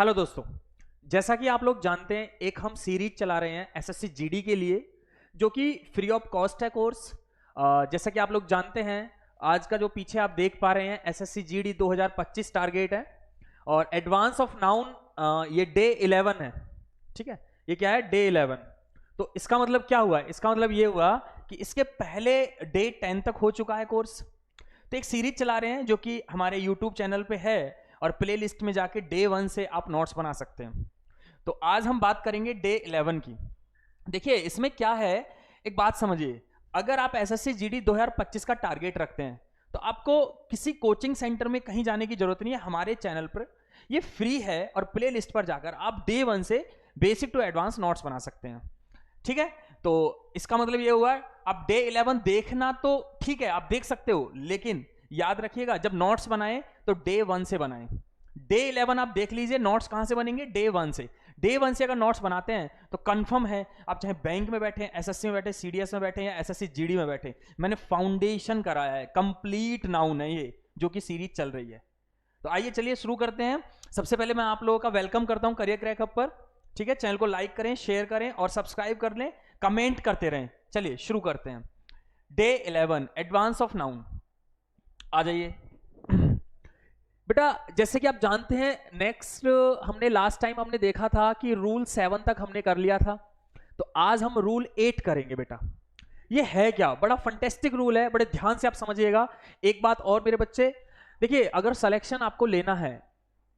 Hello दोस्तों, जैसा कि आप लोग जानते हैं एक हम सीरीज चला रहे हैं एसएससी जीडी के लिए जो कि फ्री ऑफ कॉस्ट है कोर्स। जैसा कि आप लोग जानते हैं आज का जो पीछे आप देख पा रहे हैं एसएससी जीडी 2025 टारगेट है और एडवांस ऑफ नाउन ये डे 11 है। ठीक है, ये क्या है? डे 11। तो इसका मतलब क्या हुआ? इसका मतलब ये हुआ कि इसके पहले डे 10 तक हो चुका है कोर्स। तो एक सीरीज चला रहे हैं जो कि हमारे यूट्यूब चैनल पे है और प्ले लिस्ट में जाके डे 1 से आप नोट्स बना सकते हैं। तो आज हम बात करेंगे डे 11 की। देखिए इसमें क्या है, एक बात समझिए, अगर आप एसएससी जीडी 2025 का टारगेट रखते हैं तो आपको किसी कोचिंग सेंटर में कहीं जाने की जरूरत नहीं है। हमारे चैनल पर ये फ्री है और प्ले लिस्ट पर जाकर आप डे 1 से बेसिक टू एडवांस नोट्स बना सकते हैं। ठीक है, तो इसका मतलब ये हुआ आप डे 11 देखना तो ठीक है, आप देख सकते हो, लेकिन याद रखिएगा जब नोट्स बनाएं तो डे 1 से बनाएं। डे 11 आप देख लीजिए नोट्स कहां से बनेंगे? डे 1 से। डे 1 से अगर नोट्स बनाते हैं तो कंफर्म है आप चाहे बैंक में बैठे, एसएससी में बैठे, सीडीएस में बैठे या एसएससी जीडी में बैठे, मैंने फाउंडेशन कराया है, कंप्लीट नाउन है ये जो कि सीरीज चल रही है। तो आइए चलिए शुरू करते हैं। सबसे पहले मैं आप लोगों का वेलकम करता हूं करियर क्रैक हब पर। ठीक है, चैनल को लाइक करें, शेयर करें और सब्सक्राइब कर लें, कमेंट करते रहें। चलिए शुरू करते हैं। डे 11 एडवांस ऑफ नाउन, आ जाइए बेटा। जैसे कि आप जानते हैं नेक्स्ट हमने लास्ट टाइम हमने देखा था कि रूल 7 तक हमने कर लिया था, तो आज हम रूल 8 करेंगे बेटा। ये है क्या? बड़ा फंटेस्टिक रूल है, बड़े ध्यान से आप समझिएगा। एक बात और मेरे बच्चे, देखिए अगर सिलेक्शन आपको लेना है,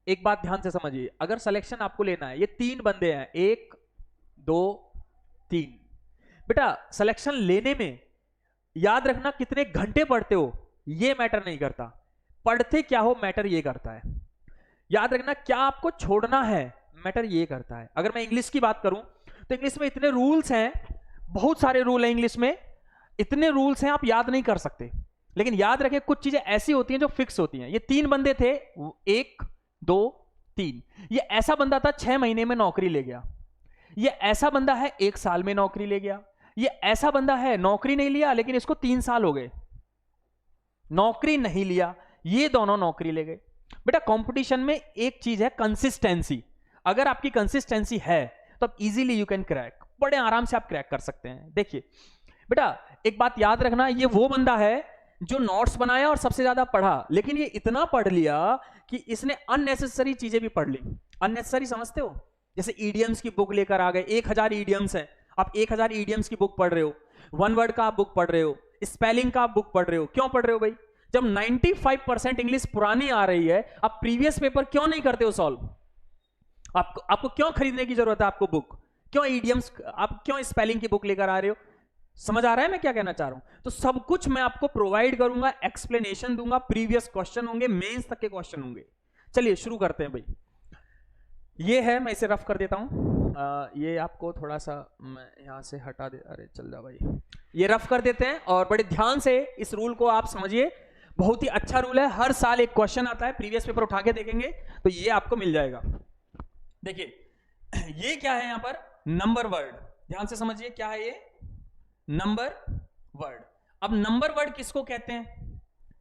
एक बात ध्यान से समझिए, अगर सिलेक्शन आपको लेना है, ये 3 बंदे हैं, 1 2 3 बेटा। सिलेक्शन लेने में याद रखना कितने घंटे पढ़ते हो ये मैटर नहीं करता, पढ़ते क्या हो मैटर ये करता है। याद रखना क्या आपको छोड़ना है मैटर ये करता है। अगर मैं इंग्लिश की बात करूं तो इंग्लिश में इतने रूल्स हैं, बहुत सारे रूल हैं इंग्लिश में, इतने रूल्स हैं आप याद नहीं कर सकते। लेकिन याद रखें कुछ चीजें ऐसी होती हैं जो फिक्स होती हैं। ये 3 बंदे थे, 1 2 3। ये ऐसा बंदा था 6 महीने में नौकरी ले गया, ये ऐसा बंदा है 1 साल में नौकरी ले गया, ये ऐसा बंदा है नौकरी नहीं लिया लेकिन इसको 3 साल हो गए, नौकरी नहीं लिया, ये दोनों नौकरी ले गए। बेटा कंपटीशन में एक चीज है कंसिस्टेंसी, अगर आपकी कंसिस्टेंसी है तो आप इजीली यू कैन क्रैक, बड़े आराम से आप क्रैक कर सकते हैं। देखिए बेटा एक बात याद रखना, ये वो बंदा है जो नोट्स बनाया और सबसे ज्यादा पढ़ा, लेकिन ये इतना पढ़ लिया कि इसने अननेसेसरी चीजें भी पढ़ ली। अननेसेसरी समझते हो? जैसे ईडियम्स की बुक लेकर आ गए, 1000 ईडियम्स है, आप 1000 ईडियम्स की बुक पढ़ रहे हो, 1 वर्ड का आप बुक पढ़ रहे हो, स्पेलिंग का आप बुक पढ़ रहे हो। क्यों पढ़ रहे हो भाई? जब 95% इंग्लिश पुरानी आ रही है, आप प्रीवियस पेपर क्यों नहीं करते हो सॉल्व? आपको क्यों खरीदने की जरूरत है? आपको बुक क्यों, ईडियम्स आप क्यों स्पेलिंग की बुक लेकर आ रहे हो? समझ आ रहा है मैं क्या कहना चाह रहा हूं? तो सब कुछ मैं आपको प्रोवाइड करूंगा, एक्सप्लेनेशन दूंगा, प्रीवियस क्वेश्चन होंगे, मेंस तक के क्वेश्चन होंगे। चलिए शुरू करते हैं भाई। ये है, मैं इसे रफ कर देता हूं, ये आपको थोड़ा सा मैं यहां से हटा दे, अरे चल जा भाई, ये रफ कर देते हैं और बड़े ध्यान से इस रूल को आप समझिए। बहुत ही अच्छा रूल है, हर साल एक क्वेश्चन आता है, प्रीवियस पेपर उठा के देखेंगे तो ये आपको मिल जाएगा। देखिए ये क्या है, यहां पर नंबर वर्ड, ध्यान से समझिए क्या है ये नंबर वर्ड। अब नंबर वर्ड किसको कहते हैं?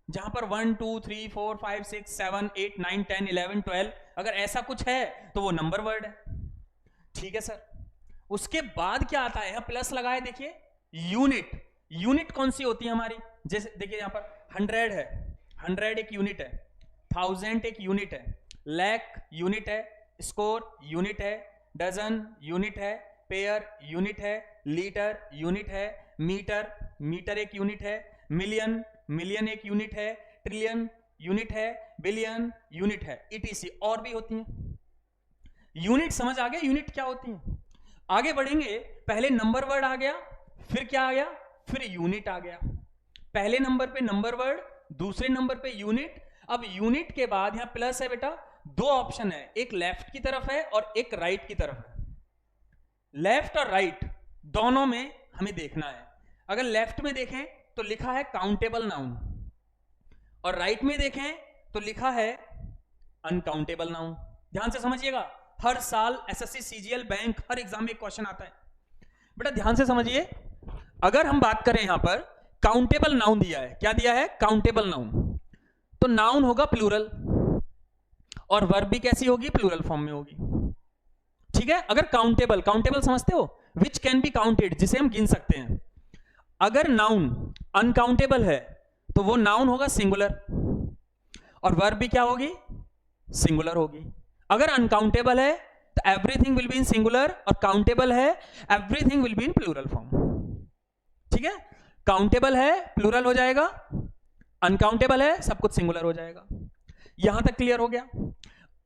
जहां पर 1 2 3 4 5 6 7 8 9 10 11 12 अगर ऐसा कुछ है तो वो नंबर वर्ड है। ठीक है सर, उसके बाद क्या आता है? यहां प्लस लगाए, देखिए यूनिट। यूनिट कौन सी होती है हमारी? जैसे देखिए यहां पर 100 है, 100 एक यूनिट है, 1000 एक यूनिट है, लाख यूनिट है, स्कोर यूनिट है, डजन यूनिट है, पेयर यूनिट है, लीटर यूनिट है, मीटर मीटर एक यूनिट है, मिलियन मिलियन एक यूनिट है, ट्रिलियन यूनिट है, बिलियन यूनिट है, ईटीसी और भी होती हैं। यूनिट समझ आ गया यूनिट क्या होती है? आगे बढ़ेंगे, पहले नंबर वर्ड आ गया, फिर क्या आ गया? फिर यूनिट आ गया। पहले नंबर पे नंबर वर्ड, दूसरे नंबर पे यूनिट। अब यूनिट के बाद यहां प्लस है बेटा, 2 ऑप्शन है, एक लेफ्ट की तरफ है और एक राइट की तरफ है। लेफ्ट और राइट दोनों में हमें देखना है। अगर लेफ्ट में देखें तो लिखा है काउंटेबल नाउन और राइट में देखें तो लिखा है अनकाउंटेबल नाउन। ध्यान से समझिएगा, हर साल एसएससी सीजीएल बैंक हर एग्जाम में क्वेश्चन आता है बेटा, ध्यान से समझिए। अगर हम बात करें यहां पर काउंटेबल नाउन दिया है, क्या दिया है? काउंटेबल नाउन, तो नाउन होगा प्लूरल और वर्ब भी कैसी होगी, प्लूरल फॉर्म में होगी। ठीक है, अगर काउंटेबल, काउंटेबल समझते हो, विच कैन बी काउंटेड, जिसे हम गिन सकते हैं। अगर नाउन अनकाउंटेबल है तो वो नाउन होगा सिंगुलर, और वर्ब भी क्या होगी, सिंगुलर होगी। अगर अनकाउंटेबल है तो everything will be in singular, और काउंटेबल है everything will be in plural form. ठीक है, काउंटेबल है प्लूरल हो जाएगा, अनकाउंटेबल है सब कुछ सिंगुलर हो जाएगा। यहां तक क्लियर हो गया।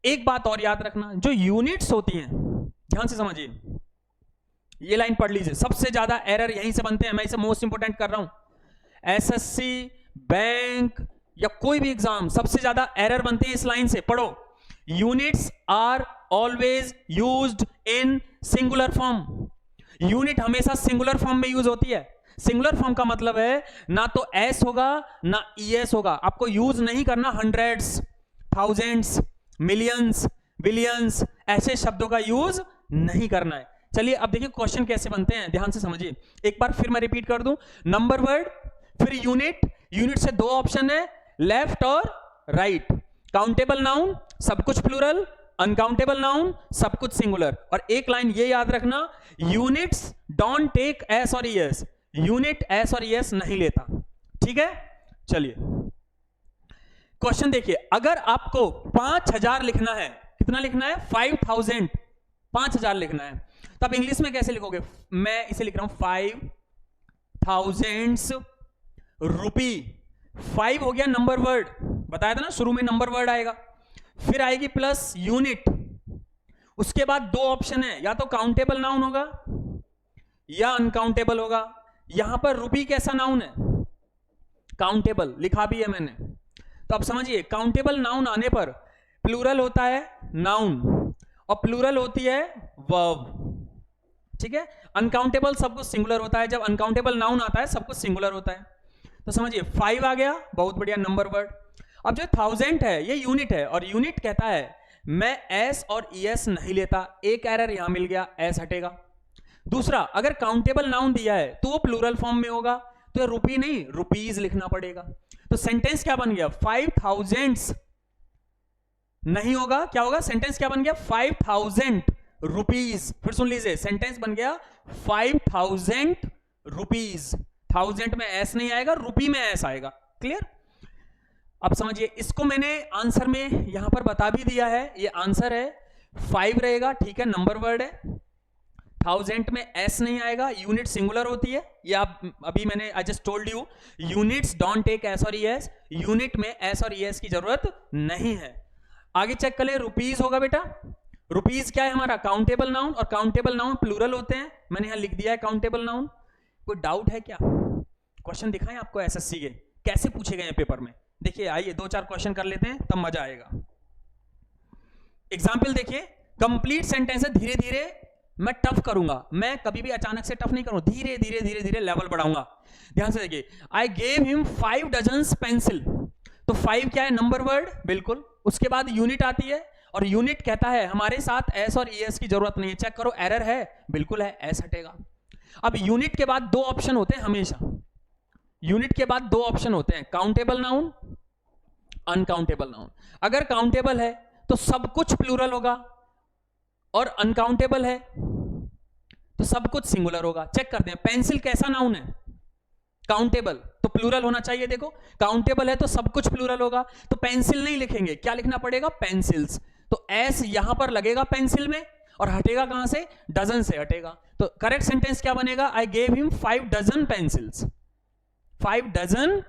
एक बात और याद रखना, जो यूनिट्स होती हैं, ध्यान से समझिए, ये लाइन पढ़ लीजिए, सबसे ज्यादा एरर यहीं से बनते हैं, मैं इसे मोस्ट इंपोर्टेंट कर रहा हूं। एसएससी, बैंक या कोई भी एग्जाम, सबसे ज्यादा एरर बनते हैं इस लाइन से, पढ़ो। Units are always used in singular form. Unit हमेशा सिंगुलर फॉर्म में यूज होती है। सिंगुलर फॉर्म का मतलब है ना तो एस होगा ना ईएस होगा। आपको यूज नहीं करना हंड्रेड्स, थाउजेंड्स, मिलियंस, बिलियंस, ऐसे शब्दों का यूज नहीं करना है। चलिए अब देखिए क्वेश्चन कैसे बनते हैं, ध्यान से समझिए। एक बार फिर मैं रिपीट कर दूं, नंबर वर्ड, फिर यूनिट, यूनिट से दो ऑप्शन है, लेफ्ट और राइट। काउंटेबल नाउन सब कुछ प्लूरल, अनकाउंटेबल नाउन सब कुछ सिंगुलर। और एक लाइन ये याद रखना, यूनिट्स डोंट टेक एस और ईएस, यूनिट एस और ईएस नहीं लेता। ठीक है, चलिए क्वेश्चन देखिए। अगर आपको 5000 लिखना है, कितना लिखना है, 5000, 5000 लिखना है, तो आप इंग्लिश में कैसे लिखोगे, मैं इसे लिख रहा हूं 5000 रुपी। 5 हो गया नंबर वर्ड, बताया था ना शुरू में नंबर वर्ड आएगा, फिर आएगी प्लस यूनिट, उसके बाद दो ऑप्शन है, या तो काउंटेबल नाउन होगा या अनकाउंटेबल होगा। यहां पर रुपी कैसा नाउन है, काउंटेबल, लिखा भी है मैंने। तो अब समझिए, काउंटेबल नाउन आने पर प्लूरल होता है नाउन और प्लूरल होती है वर्ब। ठीक है, अनकाउंटेबल सब कुछ सिंगुलर होता है, जब अनकाउंटेबल नाउन आता है सब कुछ सिंगुलर होता है। तो समझिए 5 आ गया, बहुत बढ़िया नंबर वर्ड। अब जो 1000 है ये यूनिट है, और यूनिट कहता है मैं एस और ईएस नहीं लेता, एक एरर यहां मिल गया, एस हटेगा। दूसरा, अगर काउंटेबल नाउन दिया है तो वो प्लूरल फॉर्म में होगा, तो ये रुपी नहीं रुपीज लिखना पड़ेगा। तो सेंटेंस क्या बन गया, 5000 नहीं होगा, क्या होगा, सेंटेंस क्या बन गया, 5000 रुपीज। फिर सुन लीजिए, सेंटेंस बन गया 5000 रुपीज। 1000 में एस नहीं आएगा, रुपी में एस आएगा। क्लियर? अब समझिए, इसको मैंने आंसर में यहां पर बता भी दिया है, ये आंसर है 5 रहेगा। ठीक है, नंबर वर्ड है, 1000 में एस नहीं आएगा, यूनिट सिंगुलर होती है, ये आप अभी मैंने I just told you, units don't take S और ईएस, यूनिट में एस और ईएस की जरूरत नहीं है। आगे चेक कर ले, रुपीज होगा बेटा, रुपीज क्या है हमारा, काउंटेबल नाउन, और काउंटेबल नाउन प्लूरल होते हैं, मैंने यहां लिख दिया है काउंटेबल नाउन। कोई डाउट है क्या? क्वेश्चन दिखाएं आपको एसएससी के कैसे पूछे गए पेपर में। देखिए आइए 2-4 क्वेश्चन कर लेते हैं, तब मजा आएगा। एग्जाम्पल देखिए, कंप्लीट सेंटेंस है, धीरे धीरे मैं टफ करूंगा, मैं कभी भी अचानक से टफ नहीं करूंगा, धीरे धीरे धीरे धीरे लेवल बढ़ाऊंगा। ध्यान से देखिए, आई गेव हिम 5 डजन्स पेंसिल। तो 5 क्या है, नंबर वर्ड, बिल्कुल। उसके बाद यूनिट आती है, और यूनिट कहता है हमारे साथ एस और ईएस की जरूरत नहीं है। चेक करो, एरर है, बिल्कुल है, एस हटेगा। अब यूनिट के बाद दो ऑप्शन होते हैं हमेशा, यूनिट के बाद दो ऑप्शन होते हैं, काउंटेबल नाउन, अनकाउंटेबल नाउन। अगर काउंटेबल है तो सब कुछ प्लूरल होगा, और अनकाउंटेबल है तो सब कुछ सिंगुलर होगा। चेक करते हैं, पेंसिल कैसा नाउन है, काउंटेबल, तो प्लूरल होना चाहिए। देखो काउंटेबल है तो सब कुछ प्लूरल होगा, तो पेंसिल नहीं लिखेंगे, क्या लिखना पड़ेगा, पेंसिल्स। तो एस यहां पर लगेगा पेंसिल में, और हटेगा कहां से, डजन से हटेगा। तो करेक्ट सेंटेंस क्या बनेगा, I gave him 5 dozen pencils, 5 dozen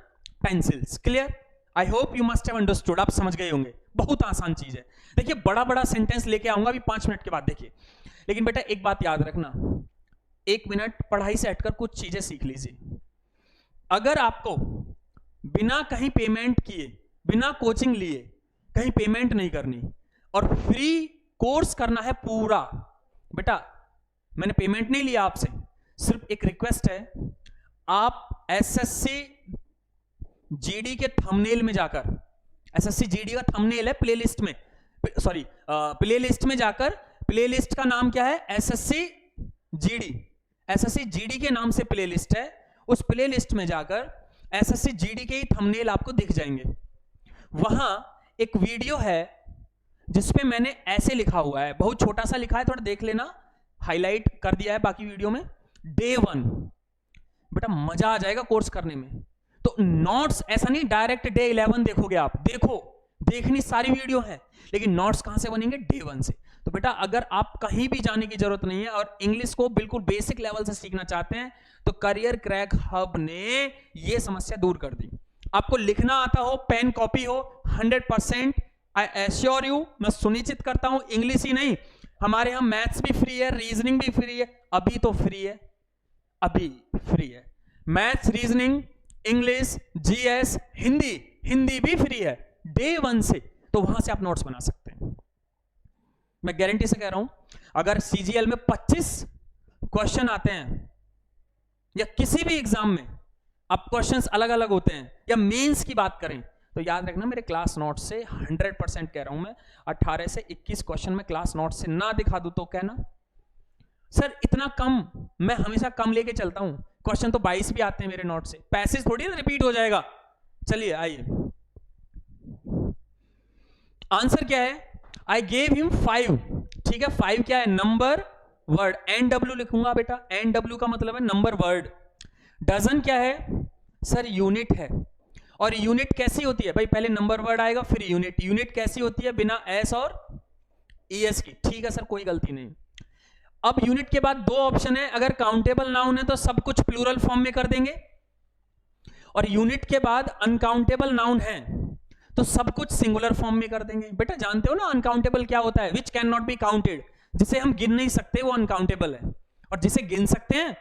pencils. Clear? I hope you must have understood, आप समझ गए होंगे, बहुत आसान चीज है। देखिए बड़ा बड़ा सेंटेंस लेके आऊंगा अभी 5 मिनट के बाद, देखिए। लेकिन बेटा एक बात याद रखना, 1 मिनट पढ़ाई से हटकर कुछ चीजें सीख लीजिए। अगर आपको बिना कहीं पेमेंट किए, बिना कोचिंग लिए कहीं पेमेंट नहीं करनी, और फ्री कोर्स करना है पूरा, बेटा मैंने पेमेंट नहीं लिया आपसे, सिर्फ एक रिक्वेस्ट है, आप एसएससी जीडी के थंबनेल में जाकर, एसएससी जीडी का थंबनेल है प्लेलिस्ट में, सॉरी प्लेलिस्ट में जाकर, प्लेलिस्ट का नाम क्या है, एसएससी जीडी, एसएससी जीडी के नाम से प्लेलिस्ट है, उस प्लेलिस्ट में जाकर एसएससी जीडी के ही थंबनेल आपको दिख जाएंगे। वहां एक वीडियो है जिसपे मैंने ऐसे लिखा हुआ है, बहुत छोटा सा लिखा है, थोड़ा देख लेना, हाईलाइट कर दिया है बाकी वीडियो में, डे 1। बेटा मजा आ जाएगा कोर्स करने में। तो नोट्स ऐसा नहीं डायरेक्ट डे 11 देखोगे आप, देखो देखनी सारी वीडियो है, लेकिन नोट्स कहां से बनेंगे? डे 1 से। तो बेटा अगर आप कहीं भी जाने की जरूरत नहीं है और इंग्लिश को बिल्कुल बेसिक लेवल से सीखना चाहते हैं तो करियर क्रैक हब ने यह समस्या दूर कर दी। आपको लिखना आता हो, पेन कॉपी हो, 100% आई एश्योर यू, मैं सुनिश्चित करता हूं, इंग्लिश ही नहीं, हमारे यहां मैथ्स भी फ्री है, रीजनिंग भी फ्री है, अभी तो फ्री है, अभी फ्री है। Maths, reasoning, English, GS, Hindi भी फ्री है डे 1 से। तो वहां से आप नोट्स बना सकते हैं, मैं गारंटी से कह रहा हूं। अगर सीजीएल में 25 क्वेश्चन आते हैं या किसी भी एग्जाम में अब क्वेश्चंस अलग अलग होते हैं, या मेंस की बात करें तो याद रखना मेरे क्लास नोट से 100% कह रहा हूं मैं, 18 से 21 क्वेश्चन में क्लास नोट से ना दिखा दूं तो कहना सर इतना कम। मैं हमेशा कम लेके चलता हूं, क्वेश्चन तो 22 भी आते हैं मेरे नोट से, पैसेज थोड़ी ना रिपीट हो जाएगा। चलिए आइए, आंसर क्या है? आई गेव हिम 5, ठीक है, 5 क्या है? नंबर वर्ड, NW लिखूंगा बेटा, NW का मतलब है नंबर वर्ड। डजन क्या है? सर यूनिट है। और यूनिट कैसी होती है भाई? पहले नंबर वर्ड आएगा फिर यूनिट। यूनिट कैसी होती है? बिना एस और ईएस की, ठीक है सर, कोई गलती नहीं। अब यूनिट के बाद 2 ऑप्शन है, अगर काउंटेबल नाउन है तो सब कुछ प्लूरल फॉर्म में कर देंगे, और यूनिट के बाद अनकाउंटेबल नाउन है तो सब कुछ सिंगुलर फॉर्म में कर देंगे। बेटा जानते हो ना अनकाउंटेबल क्या होता है? Which can not be counted, जिसे हम गिन नहीं सकते वो अनकाउंटेबल है, और जिसे गिन सकते हैं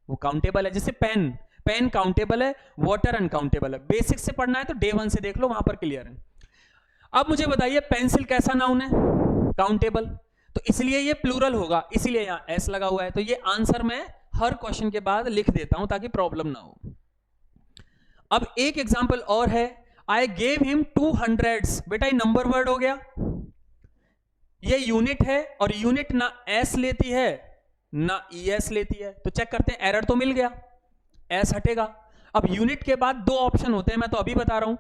वो काउंटेबल है। जैसे पेन काउंटेबल है, वाटर अनकाउंटेबल है। बेसिक से पढ़ना है तो डे 1 से देख लो, वहां पर क्लियर है। अब मुझे बताइए पेंसिल कैसा नाउन है? काउंटेबल, तो इसलिए ये प्लूरल होगा, इसीलिए यहां एस लगा हुआ है। तो ये आंसर मैं हर क्वेश्चन के बाद लिख देता हूं ताकि प्रॉब्लम ना हो। अब एक एग्जांपल और है, आई गेव हिम 200। बेटा ये नंबर वर्ड हो गया, ये यूनिट है, और यूनिट ना एस लेती है ना ईएस लेती है, तो चेक करते हैं, एरर तो मिल गया, एस हटेगा। अब यूनिट के बाद 2 ऑप्शन होते हैं, मैं तो अभी बता रहा हूं,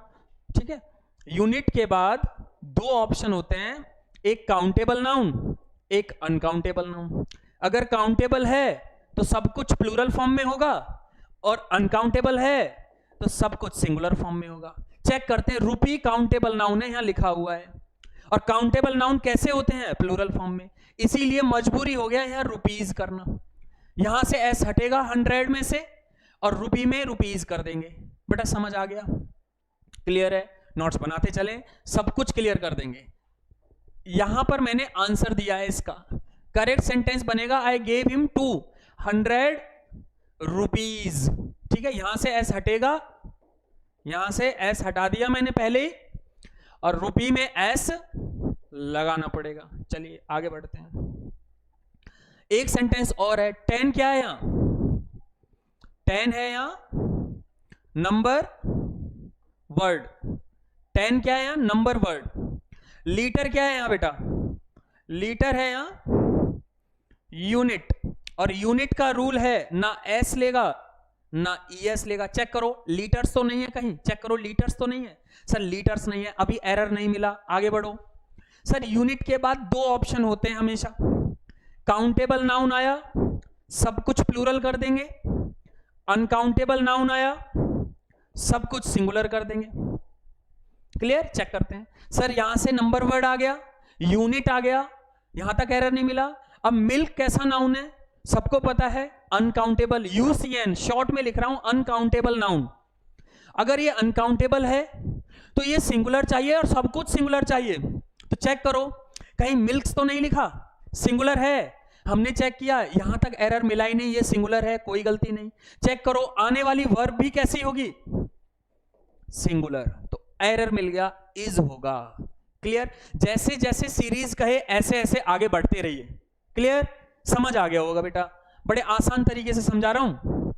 ठीक है। यूनिट के बाद 2 ऑप्शन होते हैं, एक काउंटेबल नाउन, एक अनकाउंटेबल नाउन। अगर काउंटेबल है तो सब कुछ प्लूरल फॉर्म में होगा, और अनकाउंटेबल है तो सब कुछ सिंगुलर फॉर्म में होगा। चेक करते हैं, रुपी काउंटेबल नाउन है, यहां लिखा हुआ है, और काउंटेबल नाउन कैसे होते हैं? प्लूरल फॉर्म में, इसीलिए मजबूरी हो गया यहां रुपीज करना। यहां से एस हटेगा 100 में से, और रुपी में रुपीज कर देंगे। बेटा समझ आ गया? क्लियर है? नोट्स बनाते चलें, सब कुछ क्लियर कर देंगे। यहां पर मैंने आंसर दिया है इसका, करेक्ट सेंटेंस बनेगा आई गेव हिम 200 रुपीज, ठीक है। यहां से एस हटेगा, यहां से एस हटा दिया मैंने पहले, और रुपी में एस लगाना पड़ेगा। चलिए आगे बढ़ते हैं। एक सेंटेंस और है, 10 क्या है? यहां 10 है, यहां नंबर वर्ड। 10 क्या है? यहां नंबर वर्ड। लीटर क्या है यहां बेटा? लीटर है यहां यूनिट, और यूनिट का रूल है ना एस लेगा ना ईएस लेगा। चेक करो, लीटर्स तो नहीं है कहीं, चेक करो लीटर्स तो नहीं है। सर लीटर्स नहीं है, अभी एरर नहीं मिला, आगे बढ़ो। सर यूनिट के बाद 2 ऑप्शन होते हैं हमेशा, काउंटेबल नाउन आया सब कुछ प्लूरल कर देंगे, अनकाउंटेबल नाउन आया सब कुछ सिंगुलर कर देंगे। क्लियर? चेक करते हैं। सर यहां से नंबर वर्ड आ गया, यूनिट आ गया, यहां तक एरर नहीं मिला। अब मिल्क कैसा नाउन है? सबको पता है, अनकाउंटेबल, यूसीएन शॉर्ट में लिख रहा हूं, अनकाउंटेबल नाउन। अगर ये अनकाउंटेबल है तो ये सिंगुलर चाहिए और सब कुछ सिंगुलर चाहिए। तो चेक करो, कहीं मिल्क्स तो नहीं लिखा, सिंगुलर है, हमने चेक किया, यहां तक एरर मिला ही नहीं, ये सिंगुलर है, कोई गलती नहीं। चेक करो, आने वाली वर्ब भी कैसी होगी? सिंगुलर, तो एरर मिल गया, इज होगा। क्लियर? जैसे जैसे सीरीज कहे ऐसे ऐसे आगे बढ़ते रहिए। क्लियर? समझ आ गया होगा बेटा, बड़े आसान तरीके से समझा रहा हूं।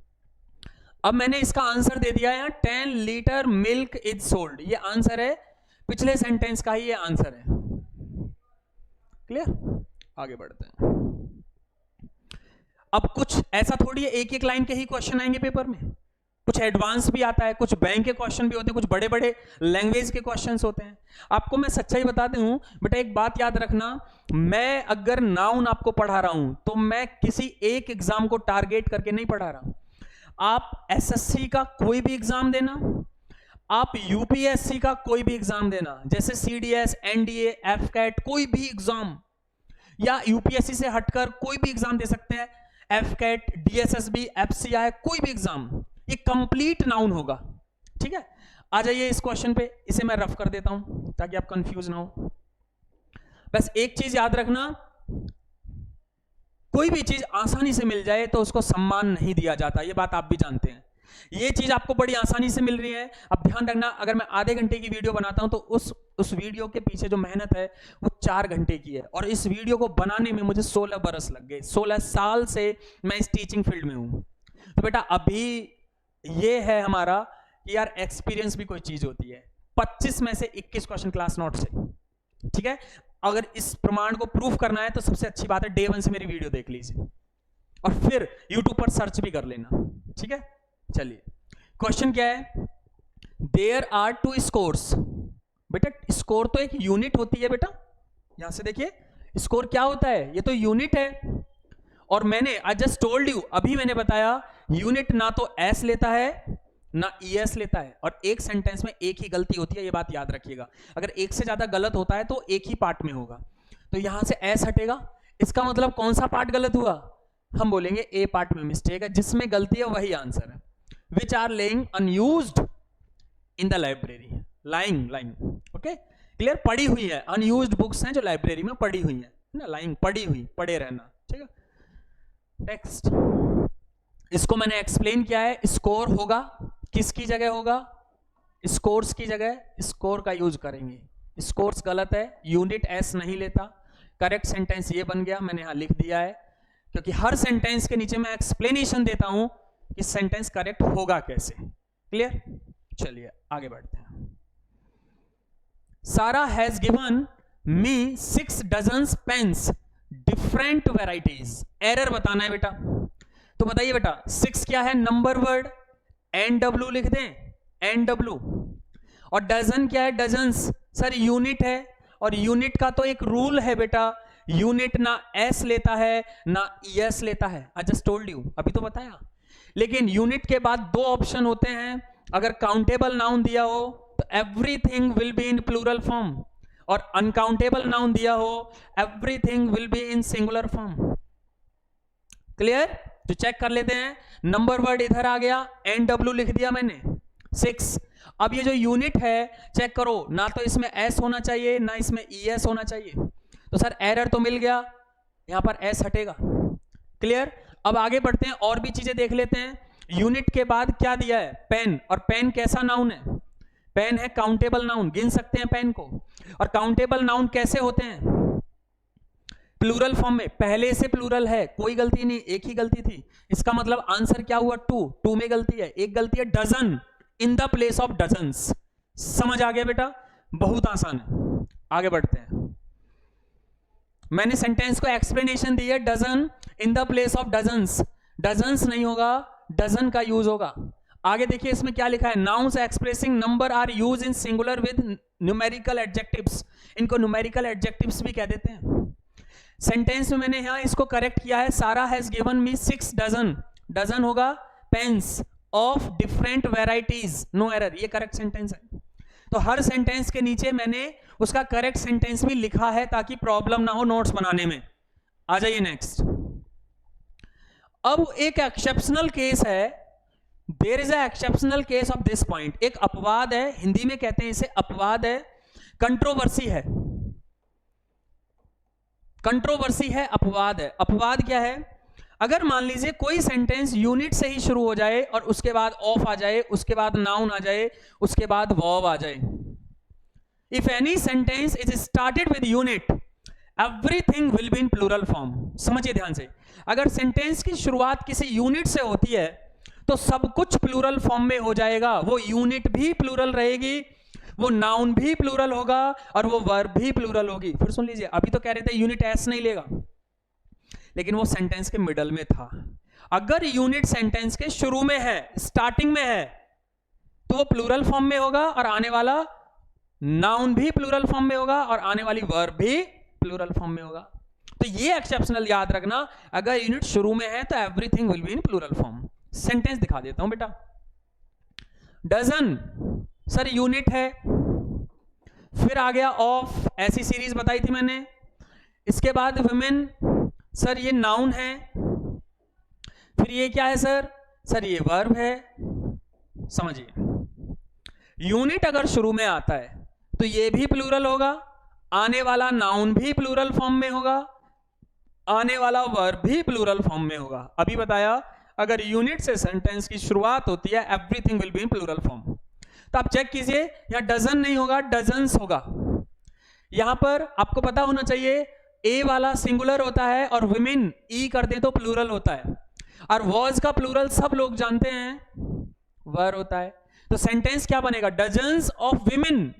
अब मैंने इसका आंसर दे दिया है, 10 लीटर मिल्क इज सोल्ड, ये आंसर है, पिछले सेंटेंस का ही ये आंसर है। क्लियर? आगे बढ़ते हैं। अब कुछ ऐसा थोड़ी है एक एक लाइन के ही क्वेश्चन आएंगे पेपर में, कुछ एडवांस भी आता है, कुछ बैंक के क्वेश्चन भी होते हैं, कुछ बड़े बड़े लैंग्वेज के क्वेश्चंस होते हैं। आपको मैं सच्चाई बताती हूं बेटा, एक बात याद रखना, मैं अगर नाउन आपको पढ़ा रहा हूं तो मैं किसी एक एग्जाम को टारगेट करके नहीं पढ़ा रहा हूं। आप एसएससी का कोई भी एग्जाम देना, आप यूपीएससी का कोई भी एग्जाम देना, जैसे सीडीएस, एनडीए, एफकैट, कोई भी एग्जाम, या यूपीएससी से हटकर कोई भी एग्जाम दे सकते हैं, एफकैट, डीएसएसबी, एफसीआई, कोई भी एग्जाम, ये कंप्लीट नाउन होगा। ठीक है, आ जाइए इस क्वेश्चन पे, इसे मैं रफ कर देता हूं ताकि आप कंफ्यूज ना हो। बस एक चीज याद रखना, कोई भी चीज आसानी से मिल जाए तो उसको सम्मान नहीं दिया जाता, ये बात आप भी जानते हैं। ये चीज आपको बड़ी आसानी से मिल रही है, अब ध्यान रखना, अगर मैं आधे घंटे की वीडियो बनाता हूं तो उस वीडियो के पीछे जो मेहनत है वो 4 घंटे की है, और इस वीडियो को बनाने में मुझे 16 बरस लग गए। 16 साल से मैं इस टीचिंग फील्ड में हूं। तो बेटा अभी ये है हमारा कि यार एक्सपीरियंस भी कोई चीज होती है। 25 में से 21 क्वेश्चन क्लास नोट से, ठीक है। अगर इस प्रमाण को प्रूफ करना है तो सबसे अच्छी बात है डे 1 से मेरी वीडियो देख लीजिए और फिर यूट्यूब पर सर्च भी कर लेना, ठीक है। चलिए क्वेश्चन क्या है, देयर आर 2 स्कोर्स। बेटा स्कोर तो एक यूनिट होती है बेटा, यहां से देखिए स्कोर क्या होता है, ये तो यूनिट है। और मैंने आई जस्ट टोल्ड यू, अभी मैंने बताया यूनिट ना तो एस लेता है ना ईएस लेता है, और एक सेंटेंस में एक ही गलती होती है, ये बात याद रखिएगा। अगर एक से ज्यादा गलत होता है तो एक ही पार्ट में होगा, तो यहां से एस हटेगा, इसका मतलब कौन सा पार्ट गलत हुआ, हम बोलेंगे ए पार्ट में मिस्टेक है, जिसमें गलती है वही आंसर है। Which are laying unused in the library, lying, okay clear, पड़ी हुई है, अनयूज्ड बुक्स हैं जो लाइब्रेरी में पड़ी हुई है ना, लाइंग पड़ी हुई, पड़े रहना, ठीक है। नेक्स्ट, इसको मैंने एक्सप्लेन किया है, स्कोर होगा किसकी जगह होगा, स्कोर्स की जगह स्कोर का यूज करेंगे। स्कोर्स गलत है, यूनिट एस नहीं लेता। करेक्ट सेंटेंस ये बन गया, मैंने यहां लिख दिया है, क्योंकि हर सेंटेंस के नीचे मैं एक्सप्लेनेशन देता हूं कि सेंटेंस करेक्ट होगा कैसे। क्लियर, चलिए आगे बढ़ते हैं। सारा has given me 6 dozens pens different varieties. Error बताना है बेटा, तो बताइए बेटा 6 क्या है, नंबर वर्ड, NW लिख दें, NW। और डजन क्या है, डजन्स सर यूनिट है, और यूनिट का तो एक रूल है बेटा, यूनिट ना एस लेता है ना ईएस लेता है। आई जस्ट टोल्ड यू, अभी तो बताया। लेकिन यूनिट के बाद 2 ऑप्शन होते हैं, अगर काउंटेबल नाउन दिया हो तो everything will be in plural form, और अनकाउंटेबल नाउन दिया हो everything will be in singular form. Clear, तो चेक कर लेते हैं। नंबर वर्ड इधर आ गया, NW लिख दिया मैंने 6। अब ये जो यूनिट है चेक करो, ना तो इसमें एस होना चाहिए ना इसमें ईएस होना चाहिए, तो सर एरर तो मिल गया, यहां पर एस हटेगा। क्लियर, अब आगे बढ़ते हैं, और भी चीजें देख लेते हैं। यूनिट के बाद क्या दिया है, पेन, और पेन कैसा नाउन है, पेन है काउंटेबल नाउन, गिन सकते हैं पेन को। और काउंटेबल नाउन कैसे होते हैं, प्लूरल फॉर्म में, पहले से प्लूरल है, कोई गलती नहीं, एक ही गलती थी, इसका मतलब आंसर क्या हुआ 2 में गलती है, एक गलती है dozen in the place of dozens. समझ आ गया बेटा, बहुत आसान है। आगे बढ़ते हैं, मैंने सेंटेंस को एक्सप्लेनेशन दी है, dozen in the place of dozens, dozens नहीं होगा, डजन का यूज होगा। आगे देखिए इसमें क्या लिखा है, nouns expressing number are use in singular with numerical adjectives, इनको न्यूमेरिकल एडजेक्टिव्स भी कह देते हैं। सेंटेंस में मैंने यहां इसको करेक्ट किया है, Sara has given me 6 dozen, dozen होगा pens of different varieties, no error, ये करेक्ट सेंटेंस है। तो हर सेंटेंस के नीचे मैंने उसका करेक्ट सेंटेंस भी लिखा है ताकि प्रॉब्लम ना हो नोट्स बनाने में। आ जाइए नेक्स्ट। अब एक एक्सेप्शनल केस है, there is a exceptional case of this point. एक अपवाद है, हिंदी में कहते हैं इसे अपवाद है, कंट्रोवर्सी है, कंट्रोवर्सी है, अपवाद है। अपवाद क्या है, अगर मान लीजिए कोई सेंटेंस यूनिट से ही शुरू हो जाए और उसके बाद ऑफ आ जाए, उसके बाद नाउन आ जाए, उसके बाद वर्ब आ जाए। If any sentence is started with unit everything will be in plural form. समझिए ध्यान से, अगर सेंटेंस की शुरुआत किसी यूनिट से होती है तो सब कुछ प्लूरल फॉर्म में हो जाएगा, वो यूनिट भी प्लूरल रहेगी, वो नाउन भी प्लूरल होगा और वो वर्ब भी प्लूरल होगी। फिर सुन लीजिए, अभी तो कह रहे थे यूनिट एस नहीं लेगा, लेकिन वो सेंटेंस के मिडल में था। अगर यूनिट सेंटेंस के शुरू में है, स्टार्टिंग में है, तो वो प्लूरल फॉर्म में होगा और आने वाला नाउन भी प्लूरल फॉर्म में होगा और आने वाली वर्ब भी प्लूरल फॉर्म में होगा। तो ये एक्सेप्शनल याद रखना, अगर यूनिट शुरू में है तो everything will be in plural form. Sentence दिखा देता हूं बेटा। डजन सर यूनिट है, फिर आ गया ऑफ, ऐसी सीरीज बताई थी मैंने। इसके बाद वुमेन सर ये नाउन है, फिर ये क्या है सर ये वर्ब है। समझिए, यूनिट अगर शुरू में आता है तो ये भी प्लूरल होगा, आने वाला नाउन भी प्लूरल फॉर्म में होगा, आने वाला वर्ब भी प्लूरल फॉर्म में होगा। अभी बताया अगर यूनिट से सेंटेंस की शुरुआत होती है everything will be in plural form. तो आप चेक कीजिए, यहां डजन नहीं होगा, डजन्स होगा। यहां पर आपको पता होना चाहिए ए वाला सिंगुलर होता है और विमेन ई कर दे तो प्लूरल होता है, और वॉज का प्लूरल सब लोग जानते हैं वर होता है। तो सेंटेंस क्या बनेगा? Dozens of women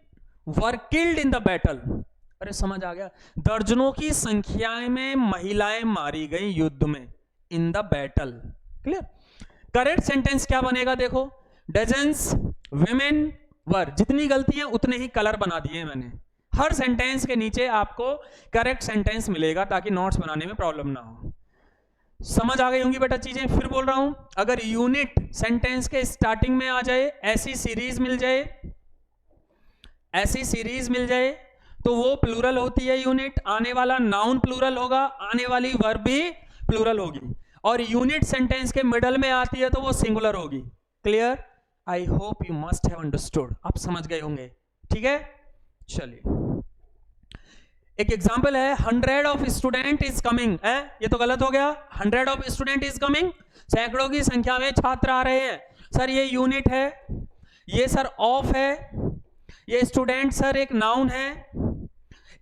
were killed in the battle. अरे समझ आ गया, दर्जनों की संख्या में महिलाएं मारी गई युद्ध में, in the battle. Clear? Correct sentence क्या बनेगा? देखो, डजन्स विमेन वर, जितनी गलतियां उतने ही कलर बना दिए मैंने। हर सेंटेंस के नीचे आपको करेक्ट सेंटेंस मिलेगा ताकि नोट्स बनाने में प्रॉब्लम ना हो। समझ आ गई होंगी बेटा चीजें? फिर बोल रहा हूं, अगर यूनिट सेंटेंस के स्टार्टिंग में आ जाए, ऐसी सीरीज मिल जाए, ऐसी सीरीज मिल जाए तो वो प्लूरल होती है यूनिट, आने वाला नाउन प्लूरल होगा, आने वाली वर्ब भी प्लूरल होगी, और यूनिट सेंटेंस के मिडल में आती है तो वो सिंगुलर होगी। Clear? I hope you must have understood. आप समझ गए होंगे, ठीक है? चलिए एक एग्जांपल है, 100 ऑफ स्टूडेंट इज कमिंग है, ये तो गलत हो गया। 100 ऑफ स्टूडेंट इज कमिंग, सैकड़ों की संख्या में छात्र आ रहे हैं। सर ये यूनिट है, ये सर ऑफ है, ये स्टूडेंट सर एक नाउन है,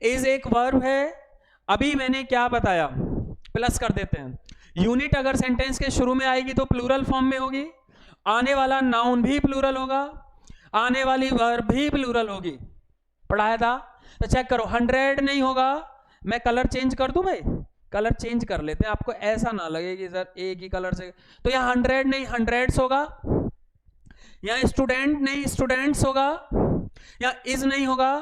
इज एक वर्ब है। अभी मैंने क्या बताया? प्लस कर देते हैं। यूनिट अगर सेंटेंस के शुरू में आएगी तो प्लूरल फॉर्म में होगी, आने वाला नाउन भी प्लूरल होगा, आने वाली वर्ब भी प्लूरल होगी। पढ़ाया था तो चेक करो, 100 नहीं होगा, मैं कलर चेंज कर दूं भाई, कलर चेंज कर लेते हैं, आपको ऐसा ना लगे कि सर एक ही कलर से। तो यहाँ 100 नहीं, हंड्रेड्स होगा, यहाँ स्टूडेंट नहीं, स्टूडेंट्स होगा, यहाँ इज नहीं होगा,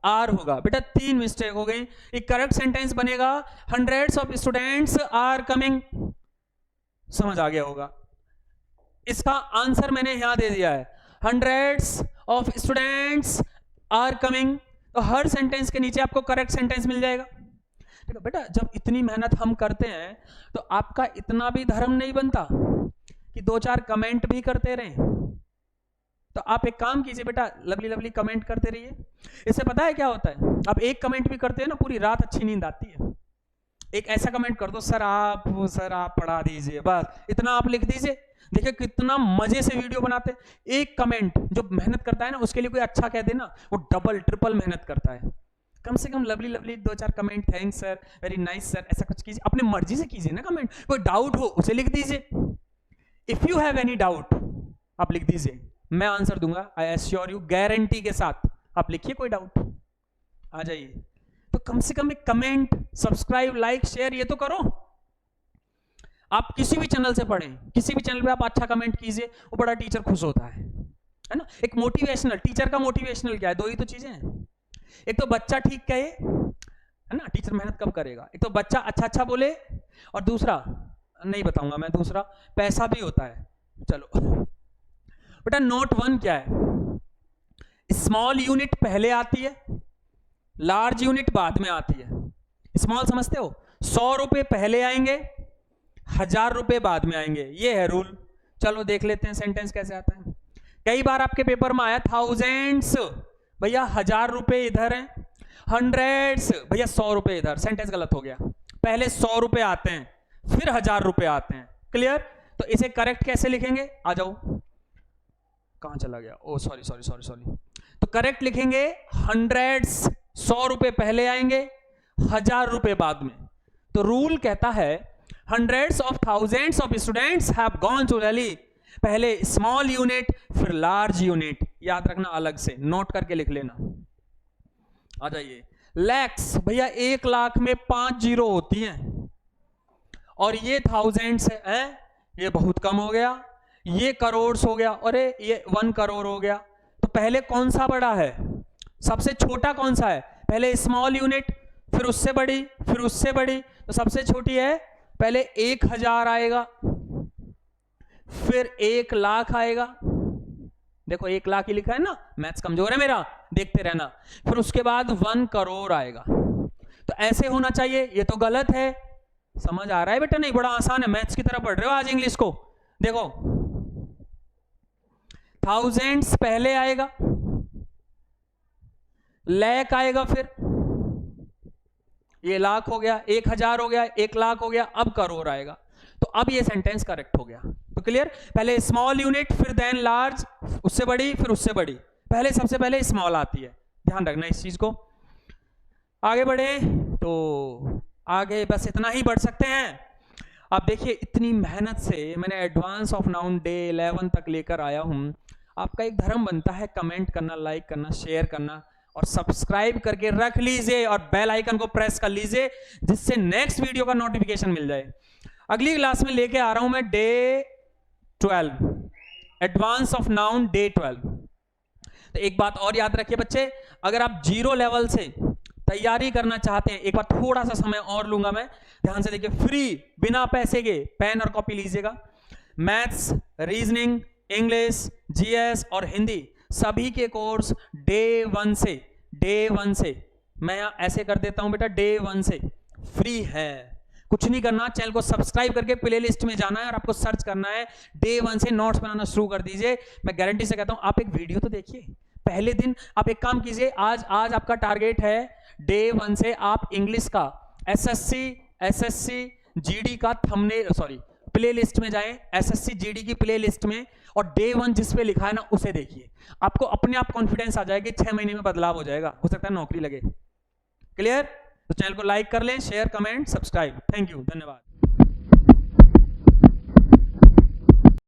आर होगा। बेटा 3 मिस्टेक हो गई। एक करेक्ट सेंटेंस बनेगा, 100 ऑफ स्टूडेंट्स आर कमिंग। समझ आ गया होगा? इसका आंसर मैंने यहां दे दिया है, 100 ऑफ स्टूडेंट्स आर कमिंग। तो हर सेंटेंस के नीचे आपको करेक्ट सेंटेंस मिल जाएगा। ठीक है बेटा, जब इतनी मेहनत हम करते हैं तो आपका इतना भी धर्म नहीं बनता कि 2-4 कमेंट भी करते रहें। तो आप एक काम कीजिए बेटा, लवली लवली कमेंट करते रहिए। इससे पता है क्या होता है, आप एक कमेंट भी करते हैं ना, पूरी रात अच्छी नींद आती है। एक ऐसा कमेंट कर दो, सर आप पढ़ा दीजिए, बस इतना आप लिख दीजिए। देखिए कितना मजे से वीडियो बनाते। एक कमेंट जो मेहनत करता है ना, उसके लिए कोई अच्छा कह देना, वो डबल ट्रिपल मेहनत करता है। कम से कम lovely lovely 2-4 comment, thanks sir, very nice sir, ऐसा कुछ कीजिए, अपनी मर्जी से कीजिए ना कमेंट। कोई डाउट हो उसे लिख दीजिए, if you have any doubt आप लिख दीजिए, मैं आंसर दूंगा, आई एश्योर यू, गारंटी के साथ। आप लिखिए कोई डाउट, आ जाइए। तो कम से कम एक कमेंट, सब्सक्राइब, लाइक, शेयर ये तो करो। आप किसी भी चैनल से पढ़ें, किसी भी चैनल पे आप अच्छा कमेंट कीजिए, वो बड़ा टीचर खुश होता है ना। एक मोटिवेशनल, टीचर का मोटिवेशनल क्या है? 2 ही तो चीजें हैं। एक तो बच्चा ठीक कहे, है ना, टीचर मेहनत कब करेगा। एक तो बच्चा अच्छा बोले, और दूसरा नहीं बताऊंगा मैं, दूसरा पैसा भी होता है। चलो बेटा, नोट 1 क्या है? स्मॉल यूनिट पहले आती है, लार्ज यूनिट बाद में आती है। स्मॉल समझते हो? 100 रुपए पहले आएंगे, 1000 रुपए बाद में आएंगे, ये है रूल। चलो देख लेते हैं सेंटेंस कैसे आता है। कई बार आपके पेपर में आया थाउजेंड्स, भैया 1000 रुपए इधर है, हंड्रेड्स भैया 100 रुपए इधर, सेंटेंस गलत हो गया। पहले 100 रुपए आते हैं, फिर 1000 रुपए आते हैं। क्लियर? तो इसे करेक्ट कैसे लिखेंगे? आ जाओ, कहां चला गया? ओ सॉरी। तो करेक्ट लिखेंगे, हंड्रेड्स 100 रुपए पहले आएंगे, 1000 रुपए बाद में। तो रूल कहता है hundreds of thousands of students have gone to Delhi, पहले स्मॉल यूनिट फिर लार्ज यूनिट। याद रखना, अलग से नोट करके लिख लेना। आ जाइए। लैक्स, भैया 1 लाख में 5 जीरो होती हैं, और ये थाउजेंड्स है, ये बहुत कम हो गया, ये करोड़ हो गया, अरे ये 1 करोड़ हो गया। तो पहले कौन सा बड़ा है, सबसे छोटा कौन सा है, पहले स्मॉल यूनिट, फिर उससे बड़ी, फिर उससे बड़ी, तो सबसे छोटी है, पहले 1000 आएगा, फिर 1 लाख आएगा, देखो 1 लाख ही लिखा है ना, मैथ्स कमजोर है मेरा, देखते रहना, फिर उसके बाद 1 करोड़ आएगा। तो ऐसे होना चाहिए, ये तो गलत है, समझ आ रहा है बेटा? नहीं, बड़ा आसान है, मैथ्स की तरह पढ़ रहे हो आज इंग्लिश को। देखो थाउजेंड्स पहले आएगा, लाख आएगा, फिर ये लाख हो गया, 1000 हो गया, 1 लाख हो गया, अब करोड़ आएगा। तो अब ये सेंटेंस करेक्ट हो गया। तो क्लियर, पहले स्मॉल यूनिट, फिर देन लार्ज, उससे बड़ी, फिर उससे बड़ी, पहले सबसे पहले स्मॉल आती है, ध्यान रखना इस चीज को। आगे बढ़े तो आगे बस इतना ही बढ़ सकते हैं। अब देखिए इतनी मेहनत से मैंने एडवांस ऑफ नाउन डे 11 तक लेकर आया हूं। आपका एक धर्म बनता है कमेंट करना, लाइक करना, शेयर करना और सब्सक्राइब करके रख लीजिए और बेल आइकन को प्रेस कर लीजिए, जिससे नेक्स्ट वीडियो का नोटिफिकेशन मिल जाए। अगली क्लास में लेके आ रहा हूं मैं day 12, advance of noun day 12। तो एक बात और याद रखिए बच्चे, अगर आप 0 लेवल से तैयारी करना चाहते हैं, एक बार थोड़ा सा समय और लूंगा मैं, ध्यान से देखिए, फ्री बिना पैसे के पेन और कॉपी लीजिएगा। मैथ्स, रीजनिंग, इंग्लिश, जीएस और हिंदी सभी के कोर्स डे 1 से मैं ऐसे कर देता हूं बेटा, डे 1 से फ्री है। कुछ नहीं करना, चैनल को सब्सक्राइब करके प्लेलिस्ट में जाना है और आपको सर्च करना है, डे 1 से नोट्स बनाना शुरू कर दीजिए। मैं गारंटी से कहता हूं, आप एक वीडियो तो देखिए, पहले दिन आप एक काम कीजिए, आज आपका टारगेट है डे 1 से आप इंग्लिश का एसएससी जीडी का थंबनेल प्लेलिस्ट में जाएं, एसएससी जीडी की प्लेलिस्ट में, और डे 1 जिस पे लिखा है ना उसे देखिए। आपको अपने आप कॉन्फिडेंस आ जाएगा, 6 महीने में बदलाव हो जाएगा, हो सकता है नौकरी लगे। क्लियर? तो चैनल को लाइक कर लें, share, comment, subscribe. Thank you, धन्यवाद।